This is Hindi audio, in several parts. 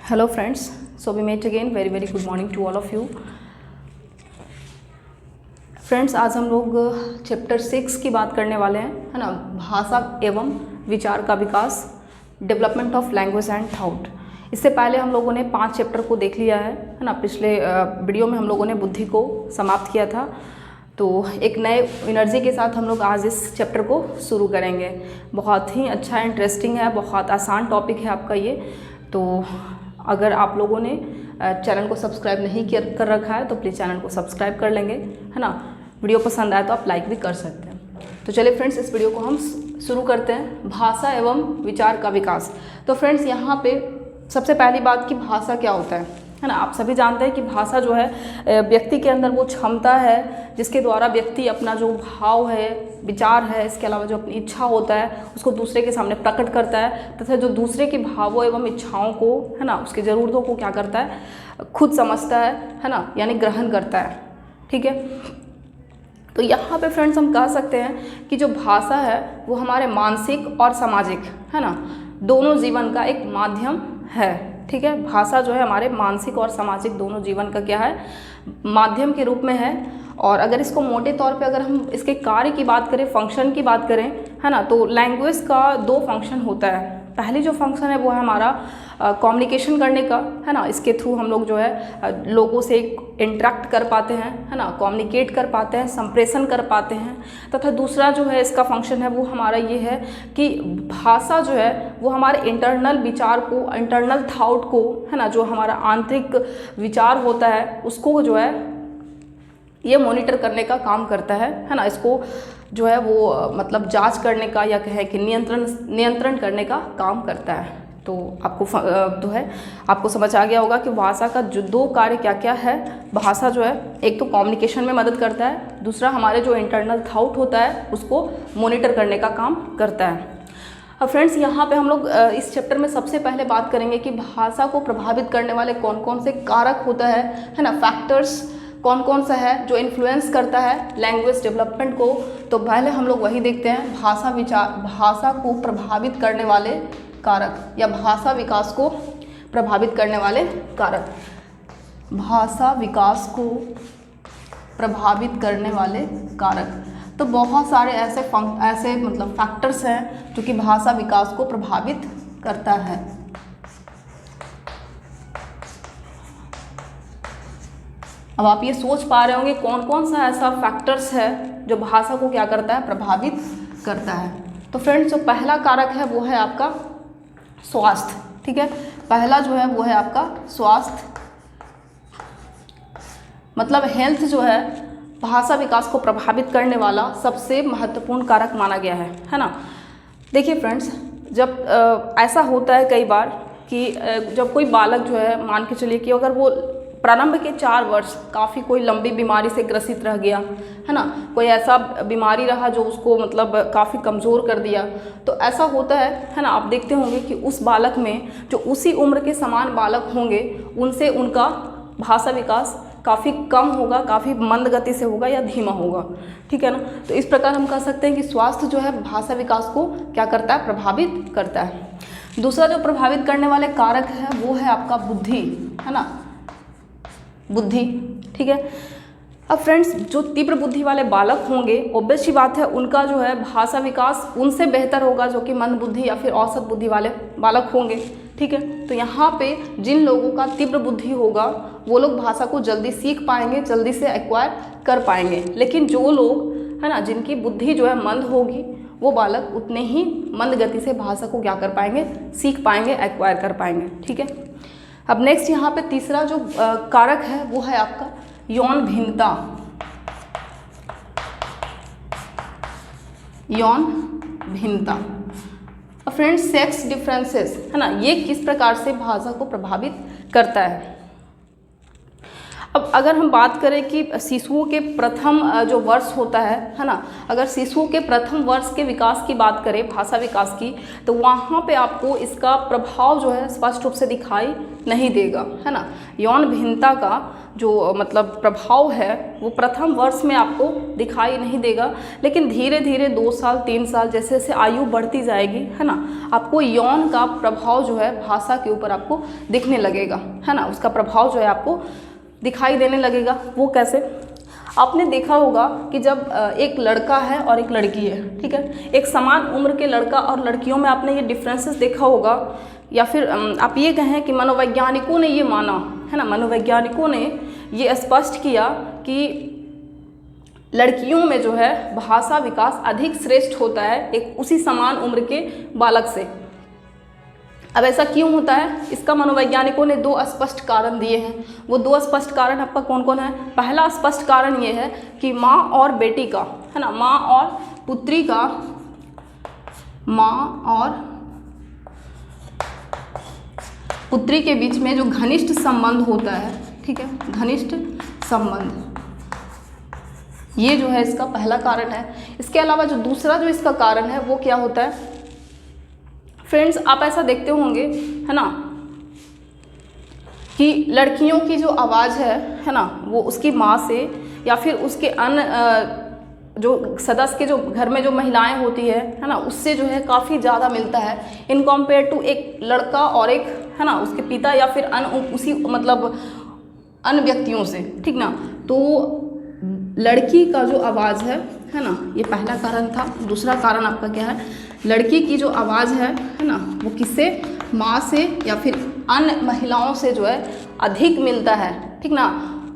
Hello friends, so we met again. Very good morning to all of you friends. आज हम लोग चैप्टर 6 की बात करने वाले हैं, है ना। भाषा एवं विचार का विकास, development of language and thought. इससे पहले हम लोगों ने 5 चैप्टर को देख लिया है ना। पिछले वीडियो में हम लोगों ने बुद्धि को समाप्त किया था, तो एक नए एनर्जी के साथ हम लोग आज इस चैप्टर को शुरू करेंगे। बहुत ही अच्छा इंटरेस्टिंग है, बहुत आसान टॉपिक है आपका ये। तो अगर आप लोगों ने चैनल को सब्सक्राइब नहीं कर रखा है तो प्लीज़ चैनल को सब्सक्राइब कर लेंगे, है ना। वीडियो पसंद आए तो आप लाइक भी कर सकते हैं। तो चलिए फ्रेंड्स, इस वीडियो को हम शुरू करते हैं। भाषा एवं विचार का विकास। तो फ्रेंड्स, यहाँ पे सबसे पहली बात कि भाषा क्या होता है ना। आप सभी जानते हैं कि भाषा जो है व्यक्ति के अंदर वो क्षमता है जिसके द्वारा व्यक्ति अपना जो भाव है, विचार है, इसके अलावा जो अपनी इच्छा होता है उसको दूसरे के सामने प्रकट करता है, तथा जो दूसरे के भावों एवं इच्छाओं को, है ना, उसकी ज़रूरतों को क्या करता है, खुद समझता है ना, यानी ग्रहण करता है। ठीक है। तो यहाँ पे फ्रेंड्स हम कह सकते हैं कि जो भाषा है वो हमारे मानसिक और सामाजिक, है ना, दोनों जीवन का एक माध्यम है। ठीक है। भाषा जो है हमारे मानसिक और सामाजिक दोनों जीवन का क्या है, माध्यम के रूप में है। और अगर इसको मोटे तौर पे अगर हम इसके कार्य की बात करें, फंक्शन की बात करें, है ना, तो लैंग्वेज का 2 फंक्शन होता है। पहली जो फंक्शन है वो है हमारा कम्युनिकेशन करने का, है ना। इसके थ्रू हम लोग जो है लोगों से इंटरेक्ट कर पाते हैं, है ना, कम्युनिकेट कर पाते हैं, संप्रेषण कर पाते हैं। तथा दूसरा जो है इसका फंक्शन है वो हमारा ये है कि भाषा जो है वो हमारे इंटरनल विचार को, इंटरनल थॉट को, है ना, जो हमारा आंतरिक विचार होता है उसको जो है ये मॉनिटर करने का काम करता है ना। इसको जो है वो मतलब जांच करने का या कहें कि नियंत्रण करने का काम करता है। तो आपको तो है आपको समझ आ गया होगा कि भाषा का जो 2 कार्य क्या क्या है। भाषा जो है एक तो कम्युनिकेशन में मदद करता है, दूसरा हमारे जो इंटरनल थॉट होता है उसको मॉनिटर करने का काम करता है। अब फ्रेंड्स, यहाँ पे हम लोग इस चैप्टर में सबसे पहले बात करेंगे कि भाषा को प्रभावित करने वाले कौन कौन से कारक होता है ना, फैक्टर्स कौन कौन सा है जो इन्फ्लुएंस करता है लैंग्वेज डेवलपमेंट को। तो पहले हम लोग वही देखते हैं, भाषा को प्रभावित करने वाले कारक या भाषा विकास को प्रभावित करने वाले कारक। भाषा विकास को प्रभावित करने वाले कारक। तो बहुत सारे ऐसे मतलब फैक्टर्स हैं जो कि भाषा विकास को प्रभावित करता है। अब आप ये सोच पा रहे होंगे कौन कौन सा ऐसा फैक्टर्स है जो भाषा को क्या करता है, प्रभावित करता है। तो फ्रेंड्स, जो पहला कारक है वो है आपका स्वास्थ्य। ठीक है। पहला जो है वो है आपका स्वास्थ्य, मतलब हेल्थ जो है भाषा विकास को प्रभावित करने वाला सबसे महत्वपूर्ण कारक माना गया है ना। देखिए फ्रेंड्स, जब ऐसा होता है कई बार कि जब कोई बालक जो है, मान के चलिए कि अगर वो प्रारंभ के 4 वर्ष काफ़ी कोई लंबी बीमारी से ग्रसित रह गया, है ना, कोई ऐसा बीमारी रहा जो उसको मतलब काफ़ी कमज़ोर कर दिया, तो ऐसा होता है ना। आप देखते होंगे कि उस बालक में जो उसी उम्र के समान बालक होंगे उनसे उनका भाषा विकास काफ़ी कम होगा, काफ़ी मंद गति से होगा या धीमा होगा। ठीक है ना। तो इस प्रकार हम कह सकते हैं कि स्वास्थ्य जो है भाषा विकास को क्या करता है, प्रभावित करता है। दूसरा जो प्रभावित करने वाले कारक है वो है आपका बुद्धि, है ना, बुद्धि। ठीक है। अब फ्रेंड्स, जो तीव्र बुद्धि वाले बालक होंगे, ऑब्वियस सी बात है उनका जो है भाषा विकास उनसे बेहतर होगा जो कि मंद बुद्धि या फिर औसत बुद्धि वाले बालक होंगे। ठीक है। तो यहाँ पे जिन लोगों का तीव्र बुद्धि होगा वो लोग भाषा को जल्दी सीख पाएंगे, जल्दी से एक्वायर कर पाएंगे। लेकिन जो लोग, है ना, जिनकी बुद्धि जो है मंद होगी वो बालक उतने ही मंद गति से भाषा को क्या कर पाएंगे, सीख पाएंगे, एक्वायर कर पाएंगे। ठीक है। अब नेक्स्ट यहाँ पे तीसरा जो कारक है वो है आपका यौन भिन्नता। यौन भिन्नता। अब फ्रेंड्स, सेक्स डिफरेंसेस, है ना, ये किस प्रकार से भाषा को प्रभावित करता है। अब अगर हम बात करें कि शिशुओं के प्रथम जो वर्ष होता है ना, अगर शिशुओं के प्रथम वर्ष के विकास की बात करें, भाषा विकास की, तो वहाँ पे आपको इसका प्रभाव जो है स्पष्ट रूप से दिखाई नहीं देगा, है ना। यौन भिन्नता का जो मतलब प्रभाव है वो प्रथम वर्ष में आपको दिखाई नहीं देगा, लेकिन धीरे धीरे 2 साल 3 साल जैसे जैसे आयु बढ़ती जाएगी, है ना, आपको यौन का प्रभाव जो है भाषा के ऊपर आपको दिखने लगेगा, है ना। उसका प्रभाव जो है आपको दिखाई देने लगेगा। वो कैसे? आपने देखा होगा कि जब एक लड़का है और एक लड़की है, ठीक है, एक समान उम्र के लड़का और लड़कियों में आपने ये डिफरेंसेस देखा होगा, या फिर आप ये कहें कि मनोवैज्ञानिकों ने ये माना, है ना, मनोवैज्ञानिकों ने ये स्पष्ट किया कि लड़कियों में जो है भाषा विकास अधिक श्रेष्ठ होता है एक उसी समान उम्र के बालक से। अब ऐसा क्यों होता है? इसका मनोवैज्ञानिकों ने 2 स्पष्ट कारण दिए हैं। वो 2 स्पष्ट कारण आपका कौन कौन है? पहला स्पष्ट कारण ये है कि माँ और बेटी का, है ना, माँ और पुत्री का, माँ और पुत्री के बीच में जो घनिष्ठ संबंध होता है, ठीक है, घनिष्ठ संबंध, ये जो है इसका पहला कारण है। इसके अलावा जो दूसरा जो इसका कारण है वो क्या होता है फ्रेंड्स, आप ऐसा देखते होंगे, है ना, कि लड़कियों की जो आवाज़ है ना, वो उसकी माँ से या फिर उसके अन्य जो सदस्य के जो घर में जो महिलाएं होती है ना, उससे जो है काफ़ी ज़्यादा मिलता है इन कम्पेयर टू एक लड़का और एक, है ना, उसके पिता या फिर उसी मतलब अन्य व्यक्तियों से, ठीक ना। तो लड़की का जो आवाज़ है ना, ये पहला कारण था। दूसरा कारण आपका क्या है? लड़की की जो आवाज़ है ना, वो किससे? माँ से या फिर अन्य महिलाओं से जो है अधिक मिलता है, ठीक ना,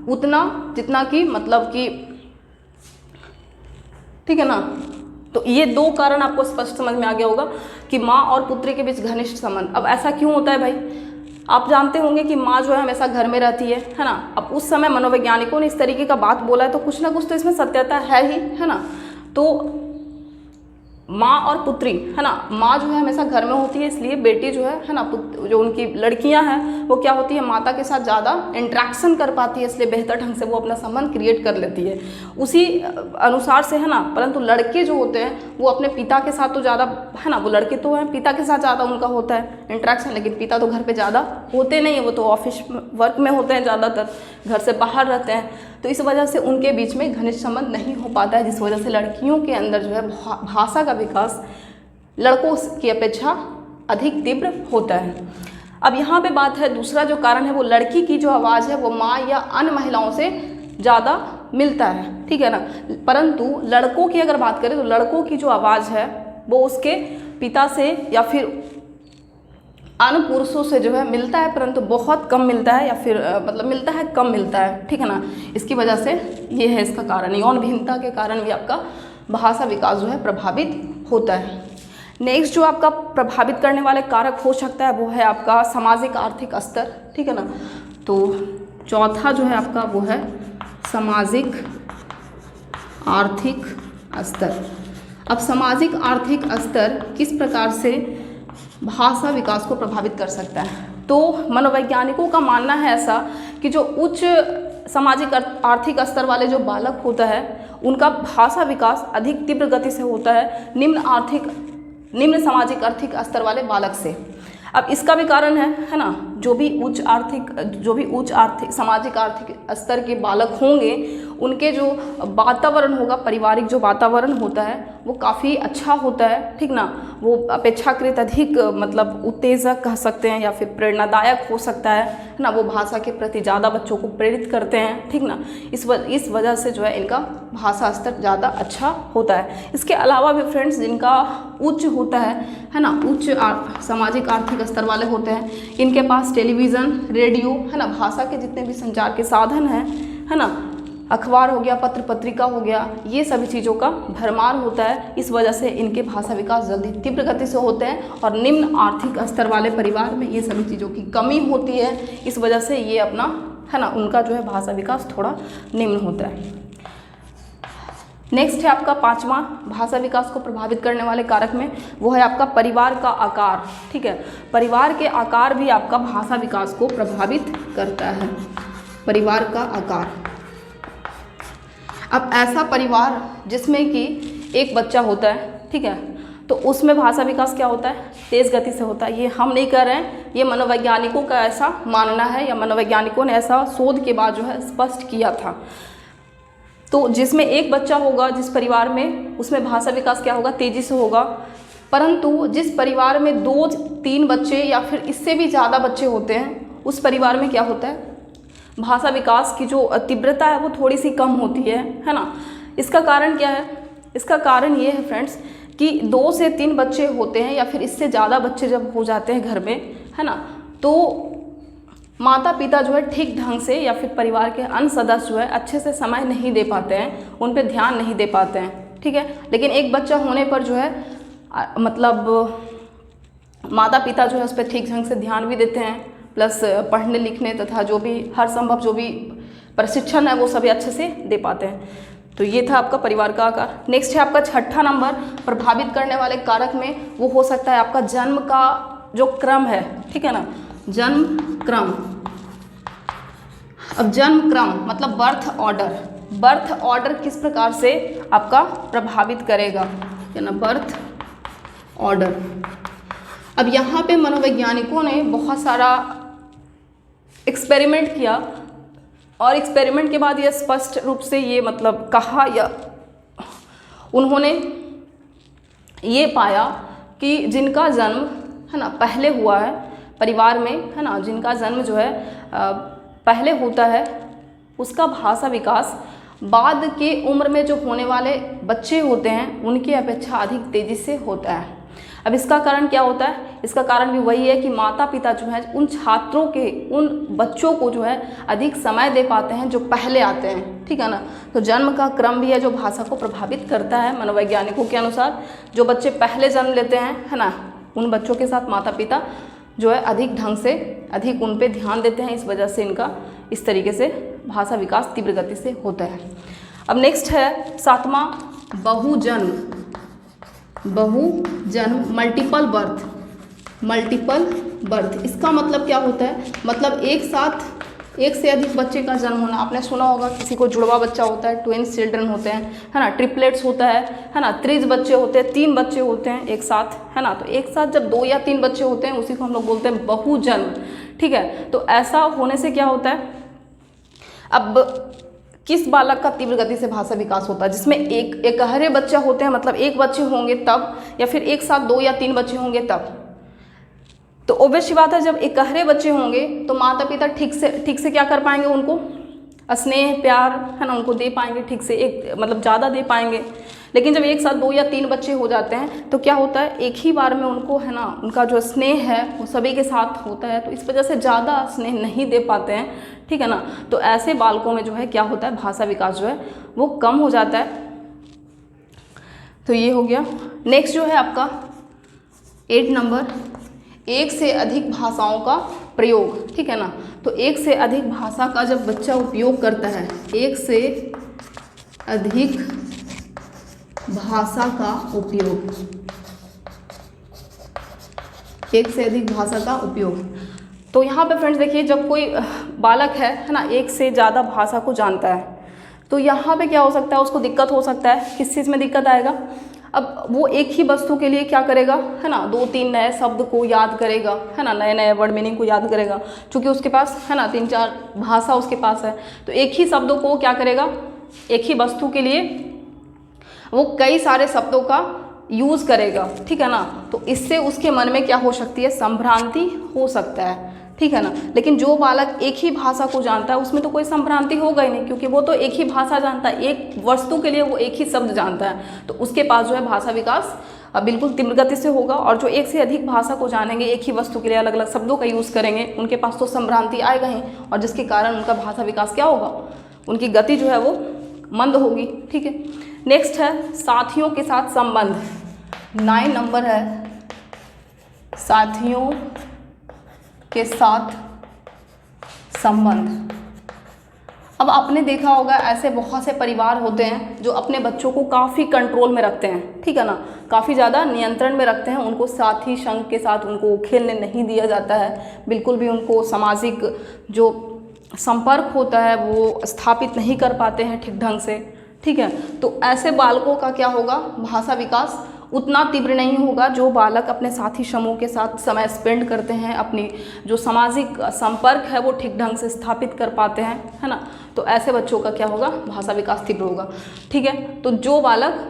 उतना जितना कि मतलब कि, ठीक है ना। तो ये 2 कारण आपको स्पष्ट समझ में आ गया होगा कि माँ और पुत्री के बीच घनिष्ठ संबंध। अब ऐसा क्यों होता है भाई? आप जानते होंगे कि माँ जो है हमेशा घर में रहती है ना। अब उस समय मनोवैज्ञानिकों ने इस तरीके का बात बोला है तो कुछ ना कुछ तो इसमें सत्यता है ही, है ना। तो माँ और पुत्री, है ना, माँ जो है हमेशा घर में होती है, इसलिए बेटी जो है ना, जो उनकी लड़कियां हैं वो क्या होती है, माता के साथ ज़्यादा इंटरेक्शन कर पाती है, इसलिए बेहतर ढंग से वो अपना संबंध क्रिएट कर लेती है उसी अनुसार से, है ना। परंतु लड़के जो होते हैं वो अपने पिता के साथ तो ज़्यादा, है ना, वो लड़के तो हैं, पिता के साथ ज़्यादा उनका होता है इंटरेक्शन, लेकिन पिता तो घर पर ज़्यादा होते नहीं है, वो तो ऑफिस वर्क में होते हैं, ज़्यादातर घर से बाहर रहते हैं। तो इस वजह से उनके बीच में घनिष्ठ संबंध नहीं हो पाता है, जिस वजह से लड़कियों के अंदर जो है भाषा का विकास लड़कों की अपेक्षा अधिक तीव्र होता है। अब यहाँ पे बात है, दूसरा जो कारण है वो लड़की की जो आवाज़ है वो माँ या अन्य महिलाओं से ज़्यादा मिलता है, ठीक है ना। परंतु लड़कों की अगर बात करें तो लड़कों की जो आवाज़ है वो उसके पिता से या फिर अन्य पुरुषों से जो है मिलता है, परंतु बहुत कम मिलता है, या फिर मतलब मिलता है कम मिलता है, ठीक है ना। इसकी वजह से ये है इसका कारण, यौन भिन्नता के कारण भी आपका भाषा विकास जो है प्रभावित होता है। नेक्स्ट जो आपका प्रभावित करने वाले कारक हो सकता है वो है आपका सामाजिक आर्थिक स्तर, ठीक है ना। तो चौथा जो है आपका वो है सामाजिक आर्थिक स्तर। अब सामाजिक आर्थिक स्तर किस प्रकार से भाषा विकास को प्रभावित कर सकता है? तो मनोवैज्ञानिकों का मानना है ऐसा कि जो उच्च सामाजिक आर्थिक स्तर वाले जो बालक होता है उनका भाषा विकास अधिक तीव्र गति से होता है निम्न सामाजिक आर्थिक स्तर वाले बालक से। अब इसका भी कारण है ना, जो भी उच्च आर्थिक सामाजिक आर्थिक स्तर के बालक होंगे उनके जो वातावरण होगा, पारिवारिक जो वातावरण होता है वो काफ़ी अच्छा होता है, ठीक ना। वो अपेक्षाकृत अधिक मतलब उत्तेजक कह सकते हैं या फिर प्रेरणादायक हो सकता है ना। वो भाषा के प्रति ज़्यादा बच्चों को प्रेरित करते हैं, ठीक ना। इस वजह से जो है इनका भाषा स्तर ज़्यादा अच्छा होता है। इसके अलावा भी फ्रेंड्स जिनका उच्च होता है ना, उच्च सामाजिक आर्थिक स्तर वाले होते हैं, इनके पास टेलीविज़न, रेडियो, है ना, भाषा के जितने भी संचार के साधन हैं, है ना, अखबार हो गया, पत्र पत्रिका हो गया, ये सभी चीज़ों का भरमार होता है। इस वजह से इनके भाषा विकास जल्दी तीव्र गति से होते हैं, और निम्न आर्थिक स्तर वाले परिवार में ये सभी चीज़ों की कमी होती है। इस वजह से ये अपना, है ना, उनका जो है भाषा विकास थोड़ा निम्न होता है। नेक्स्ट है आपका 5वां भाषा विकास को प्रभावित करने वाले कारक में, वो है आपका परिवार का आकार, ठीक है। परिवार के आकार भी आपका भाषा विकास को प्रभावित करता है। परिवार का आकार। अब ऐसा परिवार जिसमें कि एक बच्चा होता है, ठीक है, तो उसमें भाषा विकास क्या होता है, तेज़ गति से होता है। ये हम नहीं कह रहे हैं, ये मनोवैज्ञानिकों का ऐसा मानना है, या मनोवैज्ञानिकों ने ऐसा शोध के बाद जो है स्पष्ट किया था। तो जिसमें एक बच्चा होगा जिस परिवार में, उसमें भाषा विकास क्या होगा, तेज़ी से होगा। परंतु जिस परिवार में 2-3 बच्चे या फिर इससे भी ज़्यादा बच्चे होते हैं, उस परिवार में क्या होता है, भाषा विकास की जो तीव्रता है वो थोड़ी सी कम होती है ना। इसका कारण क्या है, इसका कारण ये है फ्रेंड्स कि 2 से 3 बच्चे होते हैं या फिर इससे ज़्यादा बच्चे जब हो जाते हैं घर में, है ना, तो माता पिता जो है ठीक ढंग से या फिर परिवार के अन्य सदस्य जो है अच्छे से समय नहीं दे पाते हैं, उन पर ध्यान नहीं दे पाते हैं, ठीक है। लेकिन एक बच्चा होने पर जो है मतलब माता पिता जो है उस पर ठीक ढंग से ध्यान भी देते हैं, प्लस पढ़ने लिखने तथा जो भी हर संभव जो भी प्रशिक्षण है वो सभी अच्छे से दे पाते हैं। तो ये था आपका परिवार का आकार। नेक्स्ट है आपका छठा नंबर, प्रभावित करने वाले कारक में वो हो सकता है आपका जन्म का जो क्रम है, ठीक है ना, जन्म क्रम। अब जन्म क्रम मतलब बर्थ ऑर्डर, बर्थ ऑर्डर किस प्रकार से आपका प्रभावित करेगा, है ना, बर्थ ऑर्डर। अब यहाँ पे मनोवैज्ञानिकों ने बहुत सारा एक्सपेरिमेंट किया और एक्सपेरिमेंट के बाद ये स्पष्ट रूप से ये मतलब कहा या उन्होंने ये पाया कि जिनका जन्म, है ना, पहले हुआ है परिवार में, है ना, जिनका जन्म जो है पहले होता है, उसका भाषा विकास बाद के उम्र में जो होने वाले बच्चे होते हैं उनकी अपेक्षा अधिक तेज़ी से होता है। अब इसका कारण क्या होता है, इसका कारण भी वही है कि माता पिता जो है उन छात्रों के, उन बच्चों को जो है अधिक समय दे पाते हैं जो पहले आते हैं, ठीक है ना। तो जन्म का क्रम भी है जो भाषा को प्रभावित करता है मनोवैज्ञानिकों के अनुसार। जो बच्चे पहले जन्म लेते हैं, है ना, उन बच्चों के साथ माता पिता जो है अधिक ढंग से अधिक उन पे ध्यान देते हैं, इस वजह से इनका इस तरीके से भाषा विकास तीव्र गति से होता है। अब नेक्स्ट है सातवां, बहुजन्म। बहुजन्म मल्टीपल बर्थ, मल्टीपल बर्थ इसका मतलब क्या होता है, मतलब एक साथ एक से अधिक बच्चे का जन्म होना। आपने सुना होगा किसी को जुड़वा बच्चा होता है, ट्विन्स चिल्ड्रन होते हैं, है ना, ट्रिपलेट्स होता है ना, त्रिज बच्चे होते हैं, 3 बच्चे होते हैं एक साथ, है ना। तो एक साथ जब 2 या 3 बच्चे होते हैं उसी को हम लोग बोलते हैं बहुजन्म, ठीक है। तो ऐसा होने से क्या होता है, अब किस बालक का तीव्र गति से भाषा विकास होता है, जिसमें एक हरे बच्चे होते हैं, मतलब एक बच्चे होंगे तब, या फिर एक साथ 2 या 3 बच्चे होंगे तब। तो ऑब्वियस सी बात है जब इकहरे बच्चे होंगे तो माता पिता ठीक से क्या कर पाएंगे, उनको स्नेह प्यार, है ना, उनको दे पाएंगे ठीक से, एक मतलब ज़्यादा दे पाएंगे। लेकिन जब एक साथ 2 या 3 बच्चे हो जाते हैं तो क्या होता है, एक ही बार में उनको, है ना, उनका जो स्नेह है वो सभी के साथ होता है, तो इस वजह से ज़्यादा स्नेह नहीं दे पाते हैं, ठीक है ना। तो ऐसे बालकों में जो है क्या होता है, भाषा विकास जो है वो कम हो जाता है। तो ये हो गया। नेक्स्ट जो है आपका 8 नंबर, एक से अधिक भाषाओं का प्रयोग, ठीक है ना। तो एक से अधिक भाषा का जब बच्चा उपयोग करता है, एक से अधिक भाषा का उपयोग, एक से अधिक भाषा का उपयोग। तो यहाँ पे फ्रेंड्स देखिए, जब कोई बालक है ना, एक से ज़्यादा भाषा को जानता है, तो यहाँ पे क्या हो सकता है, उसको दिक्कत हो सकता है। किस चीज़ में दिक्कत आएगा, अब वो एक ही वस्तु के लिए क्या करेगा, है ना, 2-3 नए शब्द को याद करेगा, है ना, नए नए वर्ड मीनिंग को याद करेगा, क्योंकि उसके पास, है ना, 3-4 भाषा उसके पास है। तो एक ही शब्दों को क्या करेगा, एक ही वस्तु के लिए वो कई सारे शब्दों का यूज़ करेगा, ठीक है ना। तो इससे उसके मन में क्या हो सकती है, संभ्रांति हो सकता है, ठीक है ना। लेकिन जो बालक एक ही भाषा को जानता है उसमें तो कोई संभ्रांति होगा ही नहीं, क्योंकि वो तो एक ही भाषा जानता है, एक वस्तु के लिए वो एक ही शब्द जानता है, तो उसके पास जो है भाषा विकास बिल्कुल तीव्र गति से होगा। और जो एक से अधिक भाषा को जानेंगे, एक ही वस्तु के लिए अलग अलग शब्दों का यूज़ करेंगे, उनके पास तो संभ्रांति आएगा ही, और जिसके कारण उनका भाषा विकास क्या होगा, उनकी गति जो है वो मंद होगी, ठीक है। नेक्स्ट है साथियों के साथ संबंध, 9 नंबर है, साथियों के साथ संबंध। अब आपने देखा होगा ऐसे बहुत से परिवार होते हैं जो अपने बच्चों को काफ़ी कंट्रोल में रखते हैं, ठीक है ना, काफ़ी ज़्यादा नियंत्रण में रखते हैं, उनको साथी संग के साथ उनको खेलने नहीं दिया जाता है, बिल्कुल भी उनको सामाजिक जो संपर्क होता है वो स्थापित नहीं कर पाते हैं ठीक ढंग से, ठीक है। तो ऐसे बालकों का क्या होगा, भाषा विकास उतना तीव्र नहीं होगा। जो बालक अपने साथी समूह के साथ समय स्पेंड करते हैं, अपनी जो सामाजिक संपर्क है वो ठीक ढंग से स्थापित कर पाते हैं, है ना, तो ऐसे बच्चों का क्या होगा, भाषा विकास तीव्र होगा, ठीक है। तो जो बालक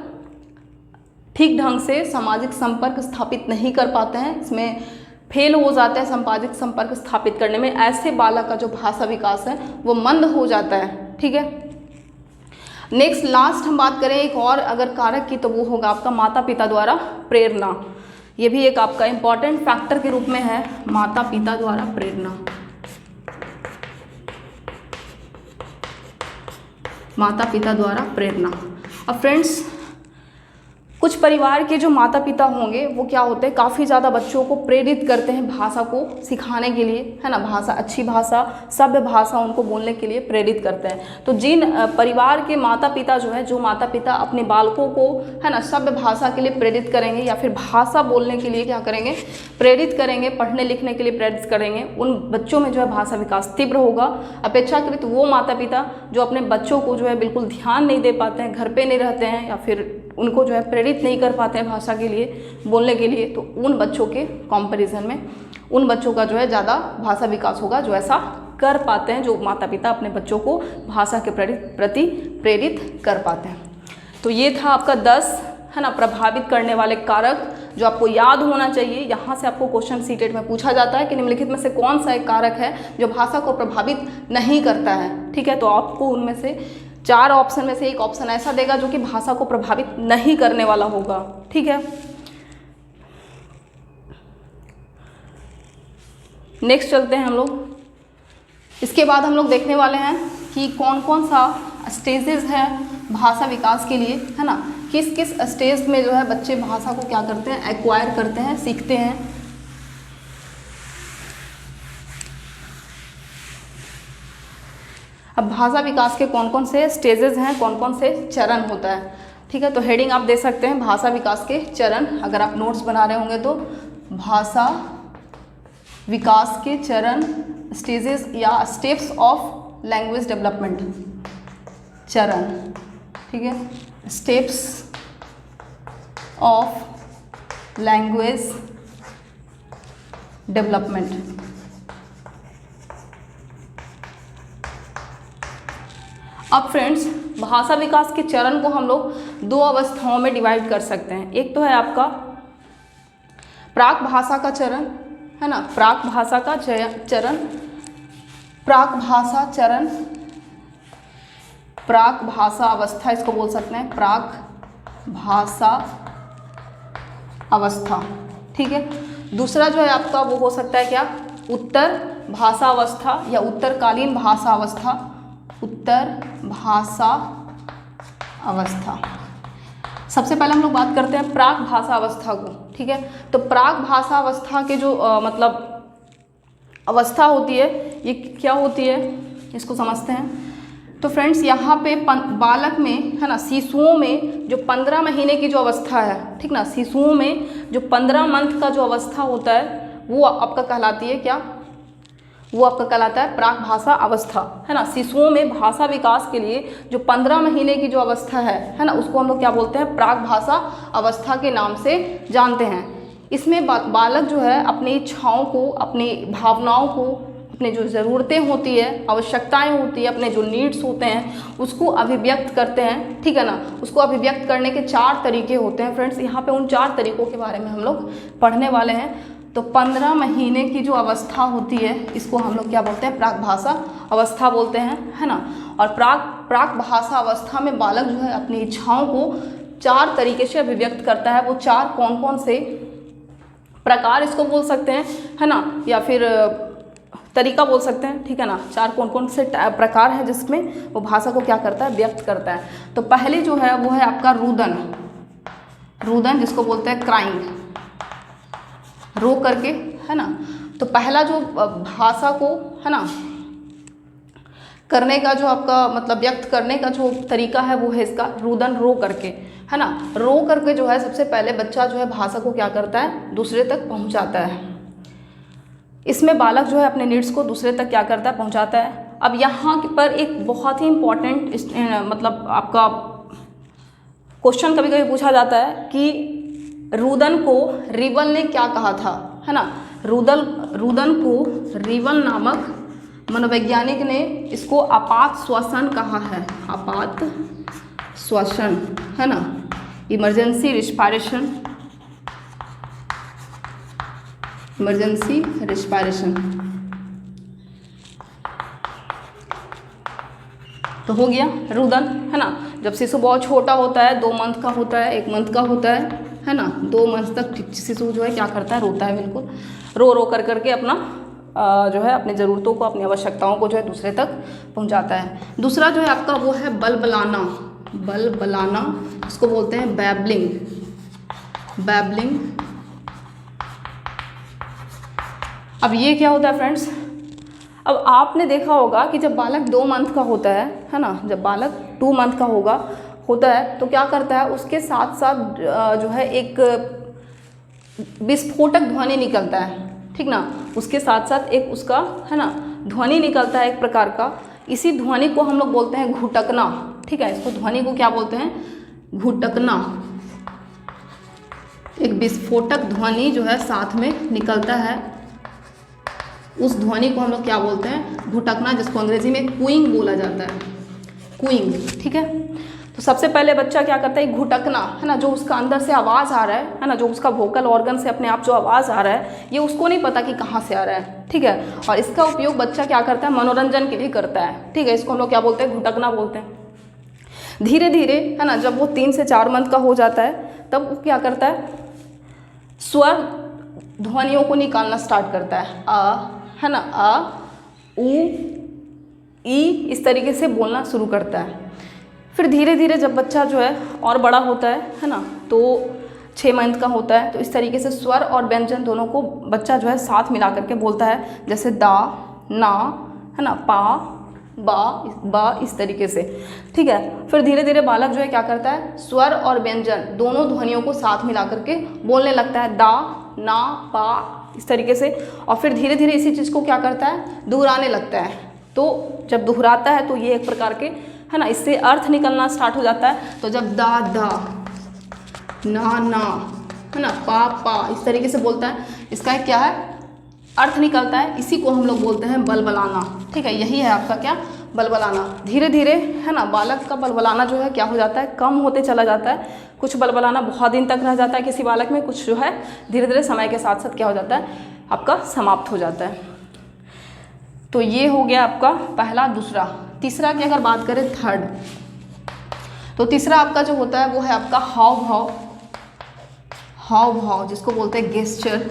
ठीक ढंग से सामाजिक संपर्क स्थापित नहीं कर पाते हैं, इसमें फेल हो जाते हैं सामाजिक संपर्क स्थापित करने में, ऐसे बालक का जो भाषा विकास है वो मंद हो जाता है, ठीक है। नेक्स्ट लास्ट हम बात करें एक और अगर कारक की, तो वो होगा आपका माता पिता द्वारा प्रेरणा। ये भी एक आपका इम्पॉर्टेंट फैक्टर के रूप में है, माता पिता द्वारा प्रेरणा। माता पिता द्वारा प्रेरणा। अब फ्रेंड्स, कुछ परिवार के जो माता पिता होंगे वो क्या होते हैं, काफ़ी ज़्यादा बच्चों को प्रेरित करते हैं भाषा को सिखाने के लिए, है ना, भाषा, अच्छी भाषा, सभ्य भाषा उनको बोलने के लिए प्रेरित करते हैं। तो जिन परिवार के माता पिता जो है, जो माता पिता अपने बालकों को, है ना, सभ्य भाषा के लिए प्रेरित करेंगे या फिर भाषा बोलने के लिए क्या करेंगे, प्रेरित करेंगे, पढ़ने लिखने के लिए प्रेरित करेंगे, उन बच्चों में जो है भाषा विकास तीव्र होगा। अपेक्षाकृत वो माता पिता जो अपने बच्चों को जो है बिल्कुल ध्यान नहीं दे पाते हैं, घर पे नहीं रहते हैं या फिर उनको जो है प्रेरित नहीं कर पाते हैं भाषा के लिए, बोलने के लिए, तो उन बच्चों के कंपैरिजन में उन बच्चों का जो है ज़्यादा भाषा विकास होगा जो ऐसा कर पाते हैं, जो माता पिता अपने बच्चों को भाषा के प्रति प्रेरित कर पाते हैं। तो ये था आपका 10, है ना, प्रभावित करने वाले कारक जो आपको याद होना चाहिए। यहाँ से आपको क्वेश्चन सीटेट में पूछा जाता है कि निम्नलिखित में से कौन सा एक कारक है जो भाषा को प्रभावित नहीं करता है, ठीक है। तो आपको उनमें से 4 ऑप्शन में से एक ऑप्शन ऐसा देगा जो कि भाषा को प्रभावित नहीं करने वाला होगा, ठीक है। नेक्स्ट चलते हैं हम लोग। इसके बाद हम लोग देखने वाले हैं कि कौन कौन सा स्टेजेस है भाषा विकास के लिए, है ना, किस किस स्टेज में जो है बच्चे भाषा को क्या करते हैं, एक्वायर करते हैं, सीखते हैं। अब भाषा विकास के कौन कौन से स्टेजेस हैं, कौन कौन से चरण होता है, ठीक है। तो हेडिंग आप दे सकते हैं भाषा विकास के चरण, अगर आप नोट्स बना रहे होंगे तो भाषा विकास के चरण, स्टेजेस या स्टेप्स ऑफ लैंग्वेज डेवलपमेंट, चरण, ठीक है, स्टेप्स ऑफ लैंग्वेज डेवलपमेंट। अब फ्रेंड्स, भाषा विकास के चरण को हम लोग 2 अवस्थाओं में डिवाइड कर सकते हैं। एक तो है आपका प्राक भाषा का चरण, है ना, प्राक भाषा का चरण, प्राक भाषा चरण, प्राक भाषा अवस्था इसको बोल सकते हैं, प्राक भाषा अवस्था, ठीक है। दूसरा जो है आपका वो हो सकता है क्या, उत्तर भाषा अवस्था या उत्तरकालीन भाषा अवस्था, उत्तर भाषा अवस्था। सबसे पहले हम लोग बात करते हैं प्राक भाषा अवस्था को, ठीक है। तो प्राक भाषा अवस्था के जो मतलब अवस्था होती है, ये क्या होती है, इसको समझते हैं। तो फ्रेंड्स, यहाँ पे बालक में, है ना, शिशुओं में जो 15 महीने की जो अवस्था है, ठीक ना, शिशुओं में जो 15 मंथ का जो अवस्था होता है वो आपका कहलाती है क्या, वो आपका कहलाता है प्राक भाषा अवस्था, है ना। शिशुओं में भाषा विकास के लिए जो 15 महीने की जो अवस्था है ना, उसको हम लोग क्या बोलते हैं, प्राक भाषा अवस्था के नाम से जानते हैं। इसमें बालक जो है अपनी इच्छाओं को, अपनी भावनाओं को, अपने जो ज़रूरतें होती है, आवश्यकताएं होती है, अपने जो नीड्स होते हैं उसको अभिव्यक्त करते हैं, ठीक है ना। उसको अभिव्यक्त करने के 4 तरीके होते हैं फ्रेंड्स। यहाँ पे उन 4 तरीकों के बारे में हम लोग पढ़ने वाले हैं। तो 15 महीने की जो अवस्था होती है इसको हम लोग क्या बोलते हैं, प्राक भाषा अवस्था बोलते हैं, है ना। और प्राक भाषा अवस्था में बालक जो है अपनी इच्छाओं को 4 तरीके से अभिव्यक्त करता है। वो 4 कौन कौन से प्रकार इसको बोल सकते हैं, है ना, या फिर तरीका बोल सकते हैं, ठीक है ना। 4 कौन कौन से प्रकार हैं जिसमें वो भाषा को क्या करता है, व्यक्त करता है। तो पहले जो है वो है आपका रुदन, रुदन जिसको बोलते हैं क्राइंग, रो करके, है ना। तो पहला जो भाषा को, है ना, करने का जो आपका मतलब व्यक्त करने का जो तरीका है वो है इसका रुदन, रो करके, है ना। रो करके जो है सबसे पहले बच्चा जो है भाषा को क्या करता है, दूसरे तक पहुंचाता है। इसमें बालक जो है अपने नीड्स को दूसरे तक क्या करता है, पहुंचाता है। अब यहाँ पर एक बहुत ही इम्पॉर्टेंट मतलब आपका क्वेश्चन कभी कभी पूछा जाता है कि रुदन को रिबल ने क्या कहा था, है ना। रुदन को रिबल नामक मनोवैज्ञानिक ने इसको आपात श्वसन कहा है, आपात श्वसन, है ना, इमरजेंसी रिस्पायरेशन, इमरजेंसी रिस्पायरेशन। तो हो गया रुदन, है ना। जब शिशु बहुत छोटा होता है, 2 मंथ का होता है, 1 मंथ का होता है ना, 2 मंथ तक शिशु जो है क्या करता है, रोता है, बिल्कुल रो कर करके अपना जो है अपनी ज़रूरतों को, अपनी आवश्यकताओं को जो है दूसरे तक पहुंचाता है। दूसरा जो है आपका वो है बलबलाना, बलबलाना, इसको बोलते हैं बैबलिंग, बैबलिंग। अब ये क्या होता है फ्रेंड्स, अब आपने देखा होगा कि जब बालक 2 मंथ का होता है ना, जब बालक 2 मंथ का होता है तो क्या करता है, उसके साथ साथ जो है एक विस्फोटक ध्वनि निकलता है, ठीक ना। उसके साथ साथ एक उसका, है ना, ध्वनि निकलता है एक प्रकार का। इसी ध्वनि को हम लोग बोलते हैं घुटकना, ठीक है। इसको ध्वनि को क्या बोलते हैं, घुटकना। एक विस्फोटक ध्वनि जो है साथ में निकलता है, उस ध्वनि को हम लोग क्या बोलते हैं, घुटकना, जिसको अंग्रेजी में कूइंग बोला जाता है, कूइंग, ठीक है। तो सबसे पहले बच्चा क्या करता है, घुटकना, है ना, जो उसका अंदर से आवाज़ आ रहा है ना, जो उसका वोकल ऑर्गन से अपने आप जो आवाज़ आ रहा है, ये उसको नहीं पता कि कहाँ से आ रहा है, ठीक है। और इसका उपयोग बच्चा क्या करता है, मनोरंजन के लिए करता है, ठीक है। इसको हम लोग क्या बोलते हैं, घुटकना बोलते हैं। धीरे धीरे, है ना, जब वो 3 से 4 मंथ का हो जाता है, तब वो क्या करता है, स्वर ध्वनियों को निकालना स्टार्ट करता है, है ना, अ, उ, ई, इस तरीके से बोलना शुरू करता है। फिर धीरे धीरे जब बच्चा जो है और बड़ा होता है ना, तो 6 मंथ का होता है, तो इस तरीके से स्वर और व्यंजन दोनों को बच्चा जो है साथ मिला करके बोलता है, जैसे दा, ना, है ना, पा, बा, इस तरीके से, ठीक है। फिर धीरे धीरे बालक जो है क्या करता है, स्वर और व्यंजन दोनों ध्वनियों को साथ मिला करके बोलने लगता है, दा, ना, पा, इस तरीके से। और फिर धीरे धीरे इसी चीज़ को क्या करता है, दोहराने लगता है। तो जब दोहराता है तो ये एक प्रकार के, है ना, इससे अर्थ निकलना स्टार्ट हो जाता है। तो जब दा, दा, ना, है ना, पा, इस तरीके से बोलता है, इसका क्या है, अर्थ निकलता है। इसी को हम लोग बोलते हैं बलबलाना, ठीक है। यही है आपका क्या, बलबलाना। धीरे धीरे, है ना, बालक का बलबलाना जो है क्या हो जाता है, कम होते चला जाता है। कुछ बलबलाना बहुत दिन तक रह जाता है किसी बालक में, कुछ जो है धीरे धीरे समय के साथ साथ क्या हो जाता है, आपका समाप्त हो जाता है। तो ये हो गया आपका पहला। दूसरा, तीसरा की अगर बात करें, थर्ड, तो तीसरा आपका जो होता है वो है आपका हाव भाव, हाव भाव, जिसको बोलते हैं गेस्चर।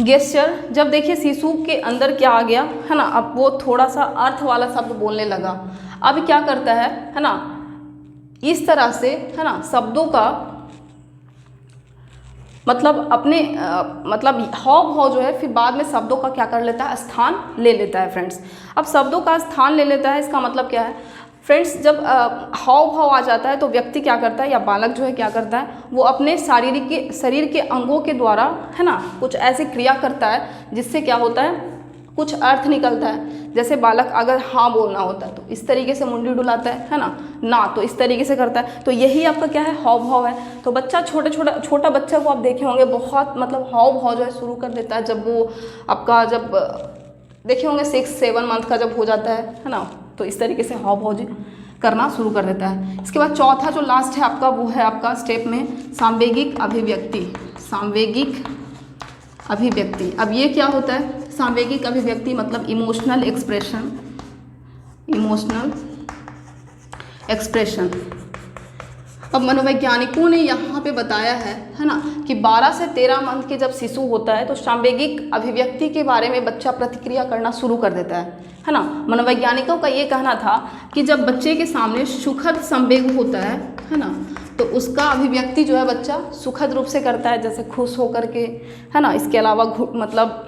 गेस्चर, जब देखिए शिशु के अंदर क्या आ गया, है ना, अब वो थोड़ा सा अर्थ वाला शब्द बोलने लगा। अब क्या करता है ना, इस तरह से, है ना, शब्दों का मतलब अपने मतलब हाव भाव जो है फिर बाद में शब्दों का क्या कर लेता है, स्थान ले लेता है फ्रेंड्स। अब शब्दों का स्थान ले लेता है, इसका मतलब क्या है फ्रेंड्स, जब हाव भाव आ जाता है तो व्यक्ति क्या करता है या बालक जो है क्या करता है, वो अपने शरीर के अंगों के द्वारा, है ना, कुछ ऐसी क्रिया करता है जिससे क्या होता है, कुछ अर्थ निकलता है। जैसे बालक अगर हाँ बोलना होता है तो इस तरीके से मुंडी डुलाता है ना, तो इस तरीके से करता है। तो यही आपका क्या है, हाव भाव है। तो बच्चा छोटा बच्चा को आप देखे होंगे बहुत मतलब हाव भाव जो है शुरू कर देता है जब वो आपका, जब देखे होंगे 6-7 मंथ का जब हो जाता है ना, तो इस तरीके से हाव भाव करना शुरू कर देता है। इसके बाद चौथा जो लास्ट है आपका, वो है आपका स्टेप में सांवेगिक अभिव्यक्ति, सांवेगिक अभिव्यक्ति। अब ये क्या होता है, सांवेगिक अभिव्यक्ति मतलब इमोशनल एक्सप्रेशन, इमोशनल एक्सप्रेशन। अब मनोवैज्ञानिकों ने यहाँ पे बताया है ना, कि 12 से 13 मंथ के जब शिशु होता है तो सांवेगिक अभिव्यक्ति के बारे में बच्चा प्रतिक्रिया करना शुरू कर देता है ना। मनोवैज्ञानिकों का ये कहना था कि जब बच्चे के सामने सुखद संवेग होता है ना, तो उसका अभिव्यक्ति जो है बच्चा सुखद रूप से करता है, जैसे खुश होकर के, है ना। इसके अलावा मतलब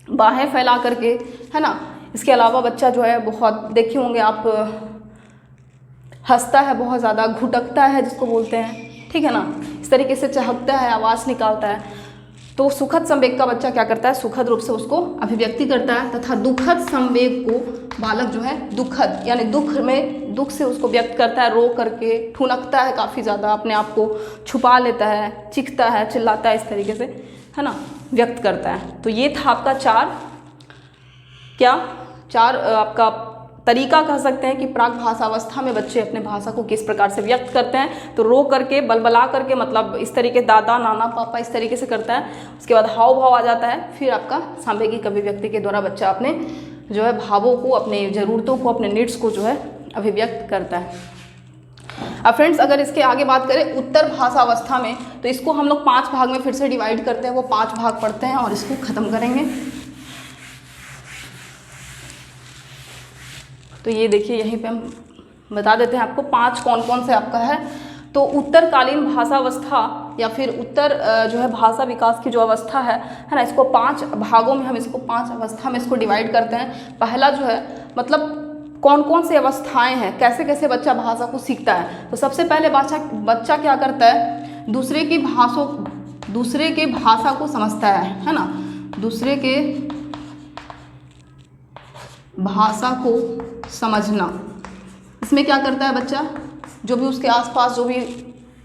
बाहें फैला करके, है ना। इसके अलावा बच्चा जो है बहुत देखे होंगे आप, हंसता है बहुत ज़्यादा, घुटकता है जिसको बोलते हैं, ठीक है ना, इस तरीके से चहकता है, आवाज़ निकालता है। तो सुखद संवेग का बच्चा क्या करता है, सुखद रूप से उसको अभिव्यक्ति करता है, तथा दुखद संवेग को बालक जो है दुखद यानी दुख से उसको व्यक्त करता है, रो करके ठुनकता है, काफ़ी ज़्यादा अपने आप को छुपा लेता है, चीखता है, चिल्लाता है, इस तरीके से है ना व्यक्त करता है। तो ये था आपका चार आपका तरीका कह सकते हैं कि प्राक भाषावस्था में बच्चे अपने भाषा को किस प्रकार से व्यक्त करते हैं। तो रो करके, बलबला करके, मतलब इस तरीके दादा नाना पापा इस तरीके से करता है। उसके बाद हाव भाव आ जाता है, फिर आपका सांवेगिक अभिव्यक्ति के द्वारा बच्चा अपने जो है भावों को, अपने ज़रूरतों को, अपने नीड्स को जो है अभिव्यक्त करता है। अब फ्रेंड्स अगर इसके आगे बात करें उत्तर भाषावस्था में, तो इसको हम लोग 5 भाग में फिर से डिवाइड करते हैं, वो 5 भाग पढ़ते हैं और इसको ख़त्म करेंगे। तो ये देखिए यहीं पे हम बता देते हैं आपको 5 कौन कौन से आपका है। तो उत्तरकालीन भाषावस्था या फिर उत्तर जो है भाषा विकास की जो अवस्था है ना, इसको 5 भागों में हम इसको 5 अवस्था में इसको डिवाइड करते हैं। पहला जो है मतलब कौन कौन से अवस्थाएं हैं, कैसे कैसे बच्चा भाषा को सीखता है। तो सबसे पहले बच्चा क्या करता है, दूसरे की भाषा को समझता है ना, दूसरे के भाषा को समझना। इसमें क्या करता है बच्चा, जो भी उसके आसपास जो भी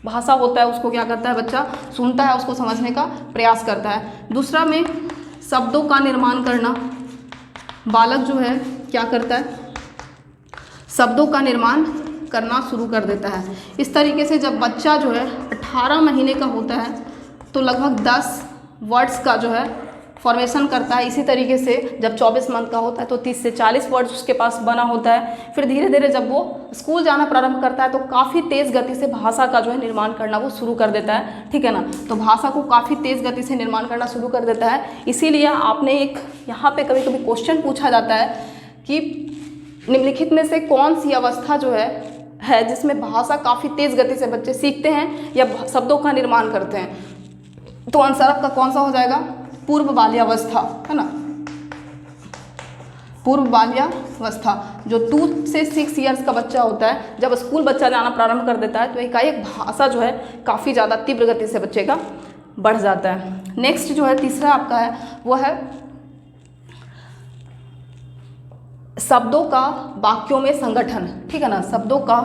भाषा होता है उसको क्या करता है बच्चा, सुनता है, उसको समझने का प्रयास करता है। दूसरा में शब्दों का निर्माण करना, बालक जो है क्या करता है, शब्दों का निर्माण करना शुरू कर देता है। इस तरीके से जब बच्चा जो है 18 महीने का होता है तो लगभग 10 वर्ड्स का जो है फॉर्मेशन करता है। इसी तरीके से जब 24 मंथ का होता है तो 30 से 40 वर्ड्स उसके पास बना होता है। फिर धीरे धीरे जब वो स्कूल जाना प्रारंभ करता है तो काफ़ी तेज़ गति से भाषा का जो है निर्माण करना वो शुरू कर देता है, ठीक है ना। तो भाषा को काफ़ी तेज़ गति से निर्माण करना शुरू कर देता है। इसीलिए आपने एक यहाँ पे कभी कभी क्वेश्चन पूछा जाता है कि निम्नलिखित में से कौन सी अवस्था जो है जिसमें भाषा काफ़ी तेज़ गति से बच्चे सीखते हैं या शब्दों का निर्माण करते हैं। तो आंसर आपका कौन सा हो जाएगा, पूर्व बाल्यावस्था, है ना। पूर्व बाल्यावस्था जो 2 से 6 ईयर्स का बच्चा होता है, जब स्कूल बच्चा जाना प्रारंभ कर देता है तो एकाएक भाषा जो है काफ़ी ज़्यादा तीव्र गति से बच्चे का बढ़ जाता है। नेक्स्ट जो है तीसरा आपका है वो है शब्दों का वाक्यों में संगठन, ठीक है ना। शब्दों का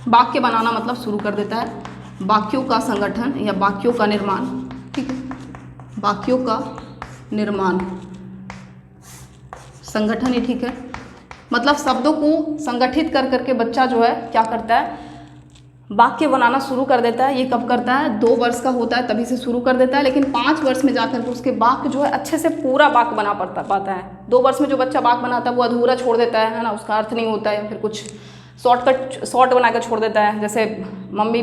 वाक्य बनाना मतलब शुरू कर देता है, वाक्यों का संगठन या वाक्यों का निर्माण, ठीक है, वाक्यों का निर्माण, संगठन ही ठीक है। मतलब शब्दों को संगठित कर करके बच्चा जो है क्या करता है, वाक्य बनाना शुरू कर देता है। ये कब करता है, 2 वर्ष का होता है तभी से शुरू कर देता है, लेकिन 5 वर्ष में जाकर के उसके वाक्य जो है अच्छे से पूरा वाक्य बना पाता है। 2 वर्ष में जो बच्चा वाक्य बनाता है वो अधूरा छोड़ देता है ना, उसका अर्थ नहीं होता है, या फिर कुछ शॉर्ट बना कर छोड़ देता है। जैसे मम्मी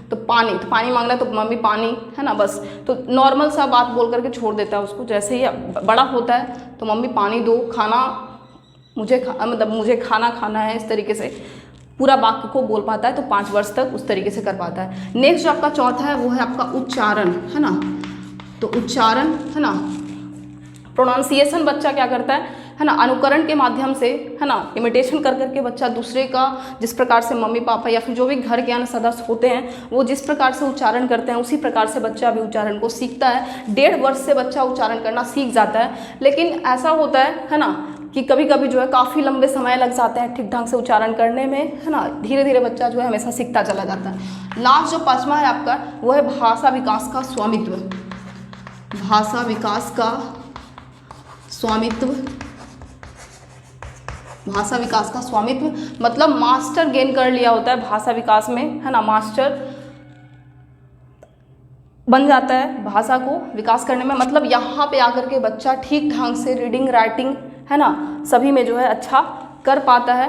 तो पानी मांग रहा है तो मम्मी पानी, है ना, बस तो नॉर्मल सा बात बोल करके छोड़ देता है उसको। जैसे ही बड़ा होता है तो मम्मी पानी दो, मुझे खाना खाना है, इस तरीके से पूरा वाक्य को बोल पाता है। तो 5 वर्ष तक उस तरीके से कर पाता है। नेक्स्ट जो आपका चौथा है वो है आपका उच्चारण, है ना। तो उच्चारण, है ना, प्रोनाउंसिएशन बच्चा क्या करता है ना, अनुकरण के माध्यम से, है ना, इमिटेशन कर करके बच्चा दूसरे का, जिस प्रकार से मम्मी पापा या फिर जो भी घर के अन्य सदस्य होते हैं वो जिस प्रकार से उच्चारण करते हैं उसी प्रकार से बच्चा भी उच्चारण को सीखता है। 1.5 वर्ष से बच्चा उच्चारण करना सीख जाता है। लेकिन ऐसा होता है ना, कि कभी कभी जो है काफ़ी लंबे समय लग जाते हैं ठीक ढंग से उच्चारण करने में, है ना। धीरे धीरे बच्चा जो है हमेशा सीखता चला जाता है। लास्ट जो 5वां है आपका वो है भाषा विकास का स्वामित्व। भाषा विकास का स्वामित्व, भाषा विकास का स्वामित्व मतलब मास्टर गेन कर लिया होता है भाषा विकास में, है ना। मास्टर बन जाता है भाषा को विकास करने में। मतलब यहाँ पे आकर के बच्चा ठीक ढंग से रीडिंग, राइटिंग, है ना, सभी में जो है अच्छा कर पाता है,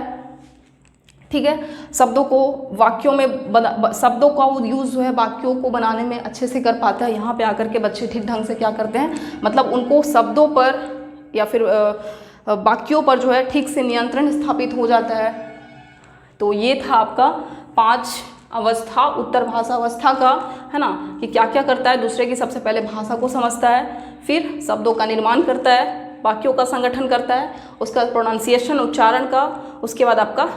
ठीक है। शब्दों को वाक्यों में शब्दों का यूज़ जो है वाक्यों को बनाने में अच्छे से कर पाता है। यहाँ पे आकर के बच्चे ठीक ढंग से क्या करते हैं, मतलब उनको शब्दों पर या फिर वाक्यों पर जो है ठीक से नियंत्रण स्थापित हो जाता है। तो ये था आपका 5 अवस्था उत्तर भाषा अवस्था का, है ना, कि क्या क्या करता है। दूसरे की सबसे पहले भाषा को समझता है, फिर शब्दों का निर्माण करता है, वाक्यों का संगठन करता है, उसका प्रोनाउंसिएशन उच्चारण का, उसके बाद आपका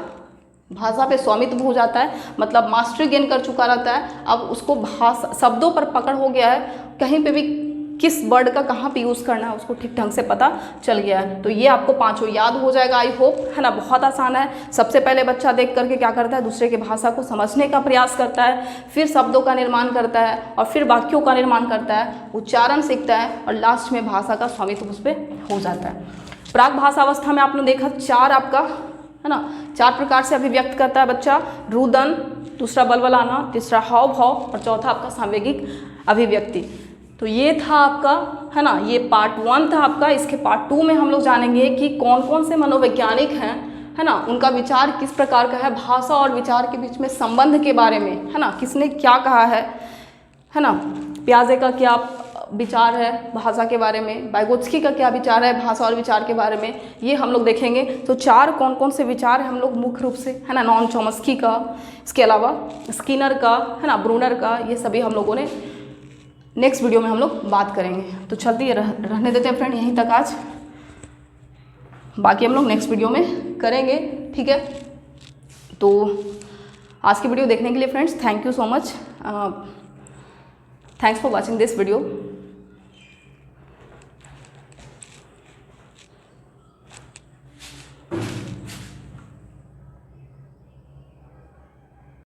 भाषा पे स्वामित्व हो जाता है, मतलब मास्टरी गेन कर चुका रहता है। अब उसको भाषा शब्दों पर पकड़ हो गया है, कहीं पे भी किस वर्ड का कहाँ पे यूज़ करना है उसको ठीक ढंग से पता चल गया है। तो ये आपको पांचों याद हो जाएगा, आई होप, है ना। बहुत आसान है। सबसे पहले बच्चा देख करके क्या करता है, दूसरे की भाषा को समझने का प्रयास करता है, फिर शब्दों का निर्माण करता है और फिर वाक्यों का निर्माण करता है, उच्चारण सीखता है और लास्ट में भाषा का स्वामित्व उस पर हो जाता है। प्राक भाषावस्था में आपने देखा 4 आपका, है ना, 4 प्रकार से अभिव्यक्त करता है बच्चा। रुदन, दूसरा बलबलाना, तीसरा हाव भाव और चौथा आपका सांवेगिक अभिव्यक्ति। तो ये था आपका, है ना, ये पार्ट 1 था आपका। इसके पार्ट 2 में हम लोग जानेंगे कि कौन कौन से मनोवैज्ञानिक हैं, है ना, उनका विचार किस प्रकार का है, भाषा और विचार के बीच में संबंध के बारे में, है ना, किसने क्या कहा है ना। पियाजे का क्या विचार है भाषा के बारे में, वाइगोत्स्की का क्या विचार है भाषा और विचार के बारे में, ये हम लोग देखेंगे। तो 4 कौन कौन से विचार हम लोग मुख्य रूप से, है ना, नॉम चॉम्स्की का, इसके अलावा स्किनर का, है ना, ब्रूनर का, ये सभी हम लोगों ने नेक्स्ट वीडियो में हम लोग बात करेंगे। तो चलते रहने देते हैं फ्रेंड यहीं तक आज, बाकी हम लोग नेक्स्ट वीडियो में करेंगे, ठीक है। तो आज की वीडियो देखने के लिए friends thank you so much, thanks for watching this video.